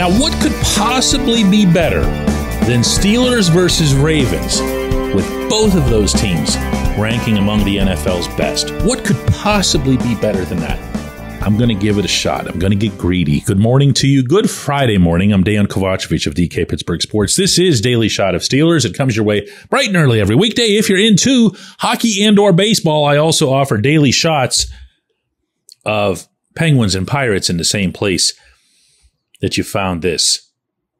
Now, what could possibly be better than Steelers versus Ravens, with both of those teams ranking among the NFL's best? What could possibly be better than that? I'm going to give it a shot. I'm going to get greedy. Good morning to you. Good Friday morning. I'm Dejan Kovacevic of DK Pittsburgh Sports. This is Daily Shot of Steelers. It comes your way bright and early every weekday. If you're into hockey and or baseball, I also offer daily shots of Penguins and Pirates in the same place that you found this.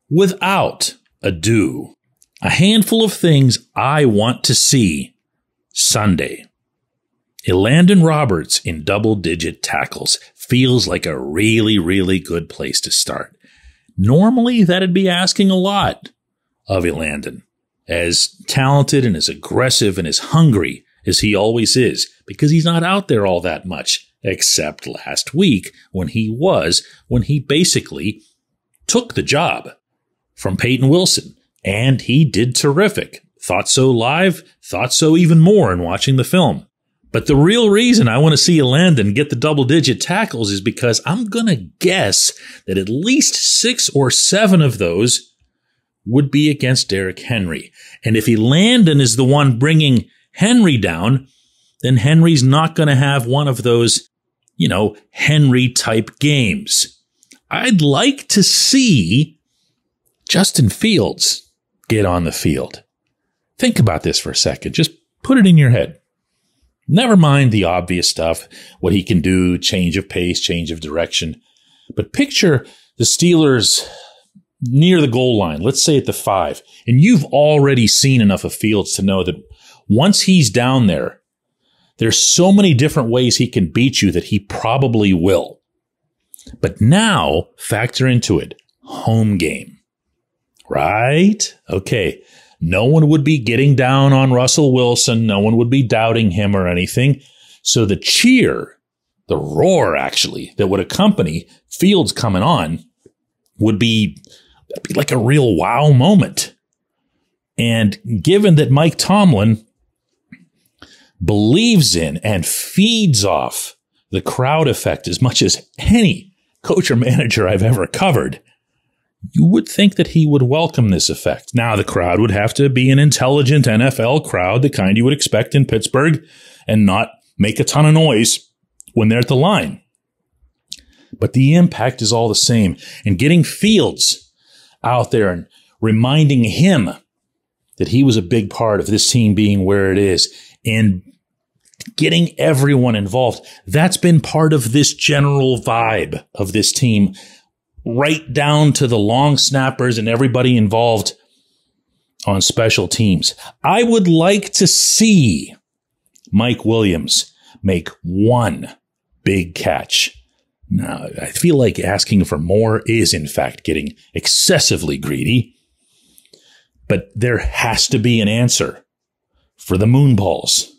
Without ado, a handful of things I want to see Sunday. Elandon Roberts in double-digit tackles feels like a really, really good place to start. Normally, that'd be asking a lot of Elandon, as talented and as aggressive and as hungry as he always is, because he's not out there all that much, except last week when he basically took the job from Peyton Wilson, and he did terrific. Thought so live, thought so even more in watching the film. But the real reason I want to see Elandon get the double-digit tackles is because I'm going to guess that at least 6 or 7 of those would be against Derrick Henry. And if Elandon is the one bringing Henry down, then Henry's not going to have one of those, Henry-type games. I'd like to see Justin Fields get on the field. Think about this for a second. Just put it in your head. Never mind the obvious stuff, what he can do, change of pace, change of direction. But picture the Steelers near the goal line, let's say at the 5, and you've already seen enough of Fields to know that once he's down there, there's so many different ways he can beat you that he probably will. But now, factor into it, home game. Right? Okay. No one would be getting down on Russell Wilson. No one would be doubting him or anything. So the cheer, the roar actually, that would accompany Fields coming on would be like a real wow moment. And given that Mike Tomlin believes in and feeds off the crowd effect as much as any coach or manager I've ever covered, you would think that he would welcome this effect. Now, the crowd would have to be an intelligent NFL crowd, the kind you would expect in Pittsburgh, and not make a ton of noise when they're at the line. But the impact is all the same. And getting Fields out there and reminding him that he was a big part of this team being where it is, and getting everyone involved, that's been part of this general vibe of this team, right down to the long snappers and everybody involved on special teams. I would like to see Mike Williams make one big catch. Now, I feel like asking for more is, in fact, getting excessively greedy. But there has to be an answer for the moonballs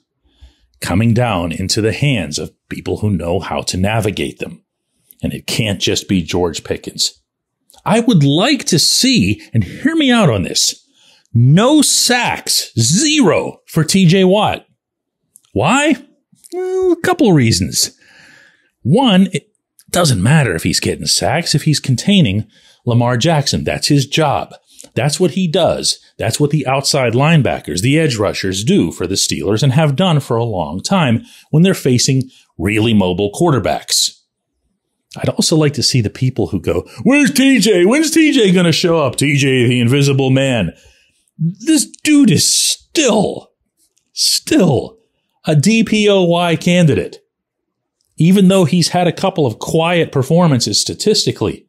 coming down into the hands of people who know how to navigate them. And it can't just be George Pickens. I would like to see, and hear me out on this, no sacks, 0 for TJ Watt. Why? Well, a couple of reasons. One, it doesn't matter if he's getting sacks, if he's containing Lamar Jackson. That's his job. That's what he does. That's what the outside linebackers, the edge rushers, do for the Steelers and have done for a long time when they're facing really mobile quarterbacks. I'd also like to see the people who go, "Where's TJ? When's TJ going to show up? TJ, the invisible man." This dude is still a DPOY candidate, even though he's had a couple of quiet performances statistically.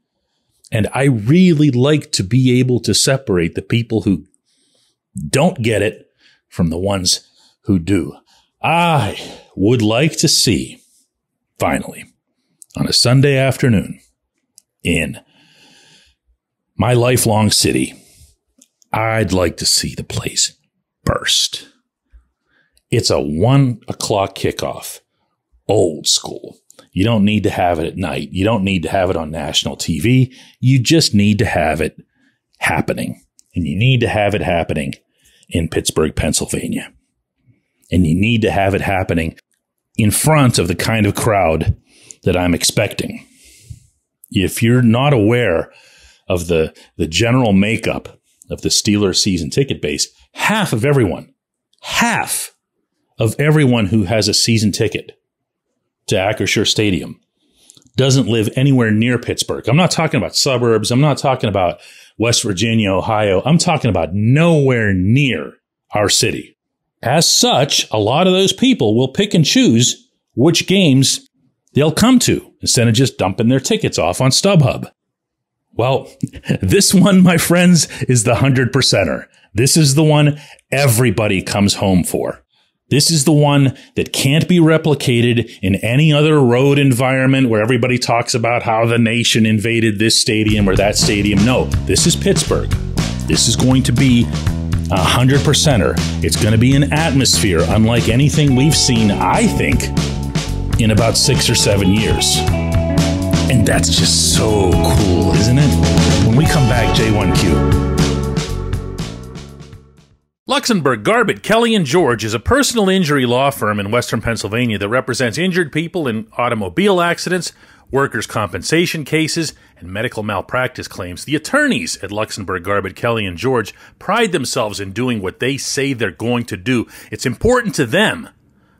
And I really like to be able to separate the people who don't get it from the ones who do. I would like to see, finally, on a Sunday afternoon in my lifelong city, I'd like to see the place burst. It's a 1 o'clock kickoff, old school. You don't need to have it at night. You don't need to have it on national TV. You just need to have it happening. And you need to have it happening in Pittsburgh, Pennsylvania. And you need to have it happening in front of the kind of crowd that I'm expecting. If you're not aware of the general makeup of the Steelers season ticket base, half of everyone who has a season ticket to Acrisure Stadium doesn't live anywhere near Pittsburgh. I'm not talking about suburbs. I'm not talking about West Virginia, Ohio. I'm talking about nowhere near our city. As such, a lot of those people will pick and choose which games they'll come to instead of just dumping their tickets off on StubHub. Well, this one, my friends, is the 100%er. This is the one everybody comes home for. This is the one that can't be replicated in any other road environment where everybody talks about how the nation invaded this stadium or that stadium. No, this is Pittsburgh. This is going to be a 100%er. It's going to be an atmosphere unlike anything we've seen, I think, in about 6 or 7 years. And that's just so cool, isn't it? When we come back, J1Q. Luxenberg, Garbett, Kelly & George is a personal injury law firm in Western Pennsylvania that represents injured people in automobile accidents, workers' compensation cases, and medical malpractice claims. The attorneys at Luxenberg, Garbett, Kelly & George pride themselves in doing what they say they're going to do. It's important to them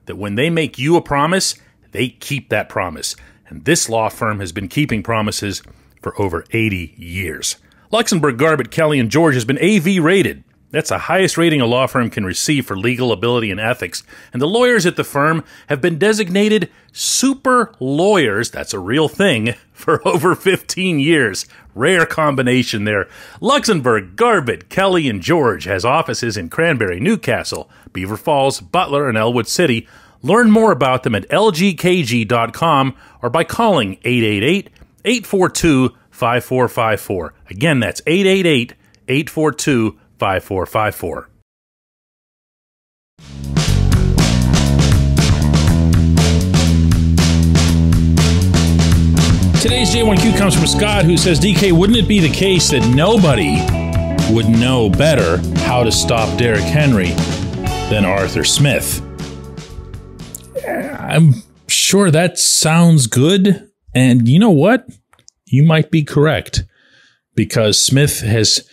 that when they make you a promise, they keep that promise. And this law firm has been keeping promises for over 80 years. Luxenberg, Garbett, Kelly & George has been AV rated. That's the highest rating a law firm can receive for legal ability and ethics. And the lawyers at the firm have been designated super lawyers, that's a real thing, for over 15 years. Rare combination there. Luxenberg, Garbett, Kelly & George has offices in Cranberry, Newcastle, Beaver Falls, Butler, and Elwood City. Learn more about them at lgkg.com or by calling 888-842-5454. Again, that's 888-842-5454. Today's J1Q comes from Scott, who says, DK, wouldn't it be the case that nobody would know better how to stop Derrick Henry than Arthur Smith? I'm sure that sounds good. And you know what? You might be correct, because Smith has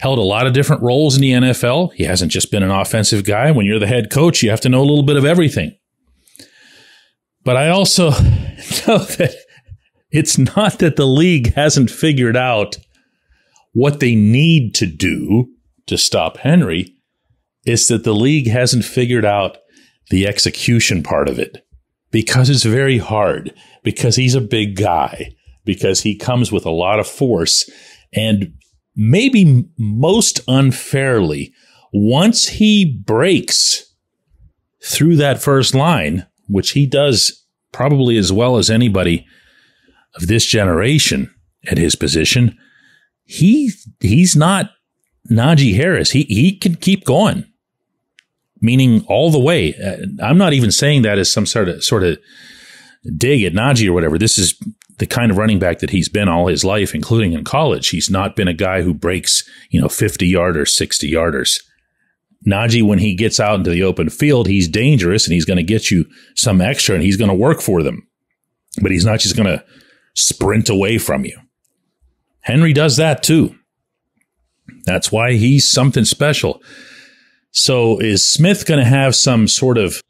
held a lot of different roles in the NFL. He hasn't just been an offensive guy. When you're the head coach, you have to know a little bit of everything. But I also know that it's not that the league hasn't figured out what they need to do to stop Henry. It's that the league hasn't figured out the execution part of it, because it's very hard, because he's a big guy, because he comes with a lot of force. And maybe most unfairly, once he breaks through that first line, which he does probably as well as anybody of this generation at his position, he's not Najee Harris. He can keep going, meaning all the way. I'm not even saying that as some sort of dig at Najee or whatever. This is the kind of running back that he's been all his life, including in college. He's not been a guy who breaks, 50-yarders, 60-yarders. Najee, when he gets out into the open field, he's dangerous and he's going to get you some extra and he's going to work for them. But he's not just going to sprint away from you. Henry does that too. That's why he's something special. So is Smith going to have some sort of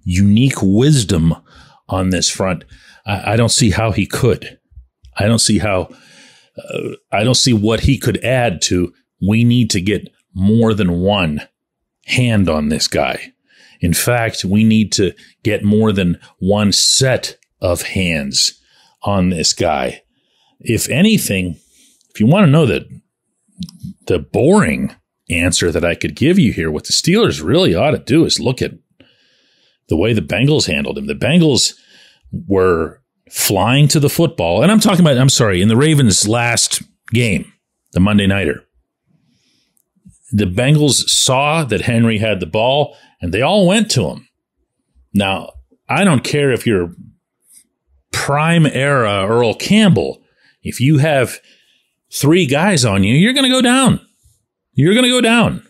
unique wisdom on this front? I don't see how he could. I don't see what he could add to. We need to get more than one hand on this guy. In fact, we need to get more than one set of hands on this guy. If anything, if you want to know the boring answer that I could give you here, what the Steelers really ought to do is look at the way the Bengals handled him. The Bengals were flying to the football. And in the Ravens' last game, the Monday Nighter. The Bengals saw that Henry had the ball, and they all went to him. Now, I don't care if you're prime era Earl Campbell. If you have 3 guys on you, you're going to go down. You're going to go down.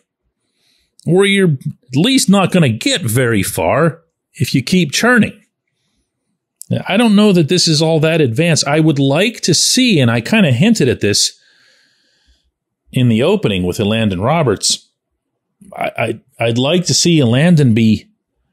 Or you're at least not going to get very far if you keep churning. I don't know that this is all that advanced. I would like to see, and I kind of hinted at this in the opening with Elandon Roberts, I'd like to see Elandon be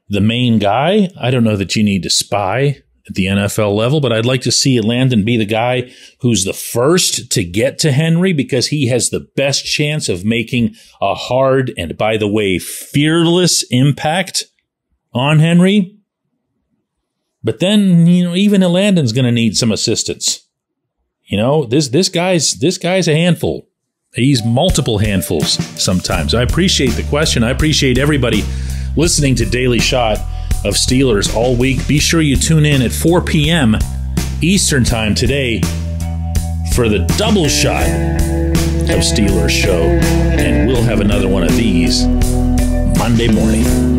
the main guy. I don't know that you need to spy at the NFL level, but I'd like to see Elandon be the guy who's the first to get to Henry because he has the best chance of making a hard and, by the way, fearless impact on Henry. But then, even Elandon's going to need some assistance. This guy's a handful. He's multiple handfuls sometimes. I appreciate the question. I appreciate everybody listening to Daily Shot of Steelers all week. Be sure you tune in at 4 p.m. Eastern Time today for the double shot of Steelers show. And we'll have another one of these Monday morning.